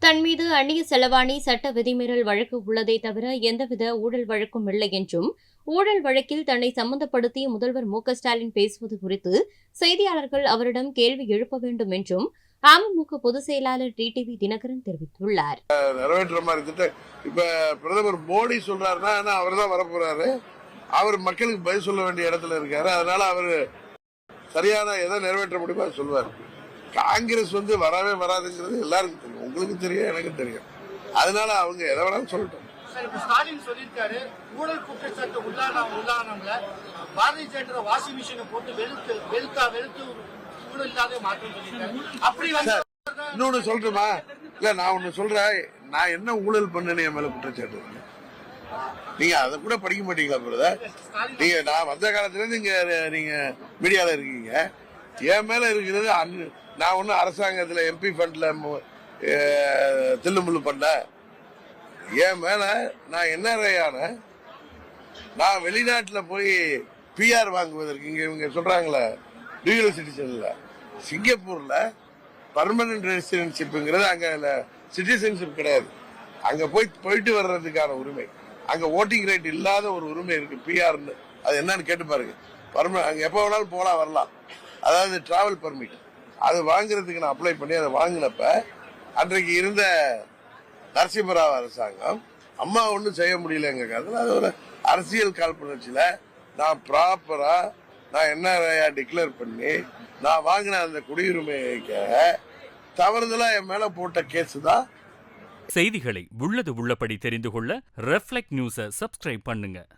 தன் மீது அந்நிய செலவாணி சட்ட விதிமீறல் வழக்கு உள்ளதை தவிர எந்தவித ஊழல் வழக்கும் இல்லை என்றும், ஊழல் வழக்கில் தன்னை சம்பந்தப்படுத்தி முதல்வர் மு.க.ஸ்டாலின் பேசுவது குறித்து செய்தியாளர்கள் அவரிடம் கேள்வி எழுப்ப வேண்டும் என்றும் அமமுக பொதுச் செயலாளர் டிடிவி தினகரன் தெரிவித்துள்ளார். நிறைவேற்ற மாதிரி இப்ப பிரதமர் மோடி சொல்றாருன்னா அவர் தான் வரப்போறாரு. அவர் மக்களுக்கு பதில் சொல்ல வேண்டிய இடத்துல இருக்காரு. அதனால அவர் சரியான எதை நிறைவேற்ற முடியுமோ அதை சொல்லுவார். காங்கிரஸ் வரவே வராதுங்கிறது எல்லாருக்கும் தெரியும், உங்களுக்கு தெரியும், எனக்கு தெரியும். அதனால அவங்க எதை வேணாலும் சொல்லட்டும். ஸ்டாலின் சொல்லியிருக்காரு, ஊழல் குற்றச்சாட்டு உள்ளானவங்கள பாரதிய ஜனதா வாஷிங் மிஷினை போட்டு வெளுத்து ஊழல் இல்லாத மாற்றம் சொல்லியிருக்காரு. அப்படி இன்னொன்னு சொல்லட்டுமா? இல்ல, நான் ஒண்ணு சொல்றேன். நான் என்ன ஊழல் பண்ணேன்னு என் மேல குற்றச்சாட்டு இருக்கு. நீங்க அதை கூட படிக்க மாட்டீங்களா பிரதர்? நீங்க நான் வந்த காலத்துல நீங்க மீடியால இருக்கீங்க. என் மேல இருக்கிறது நான் ஒன்னும் அரசாங்கத்துல எம்பி ஃபண்ட்ல தில்லுமுள்ளு பண்ண. என் மேல நான் என்ன நான் வெளிநாட்டுல போய் பிஆர் வாங்குவதற்கு இவங்க சொல்றாங்களே டியூவல் சிட்டிசன்ல சிங்கப்பூர்ல பர்மனன்ட் ரெசிடென்ஷிப்ங்கிறது அங்க சிட்டிசன்ஷிப் கிடையாது. அங்க போயிட்டு வர்றதுக்கான உரிமை, அங்க ஓட்டிங் ரைட் இல்லாத ஒரு உரிமை இருக்கு பிஆர்னு. அது என்னன்னு கேட்டு பாருங்க. அங்க எப்ப வேணாலும் போலாம் வரலாம். அதாவது டிராவல் பர்மிட். அது வாங்குறதுக்கு நான் அப்ளை பண்ணி அதை வாங்கினப்ப அன்றைக்கு இருந்த நரசிம்மராவ் அரசாங்கம் அம்மா ஒன்றும் செய்ய முடியலங்க. அதனால ஒரு அரசியல் காழ்ப்புணர்ச்சியில நான் ப்ராப்பரா நான் என்ன டிக்ளேர் பண்ணி நான் வாங்கின அந்த குடியுரிமைக்காக தவறுதலா என் மேல போட்ட கேஸ் தான். செய்திகளை உள்ளது உள்ளபடி தெரிந்து கொள்ள ரெஃப்ளெக்ட் நியூஸை சப்ஸ்கிரைப் பண்ணுங்க.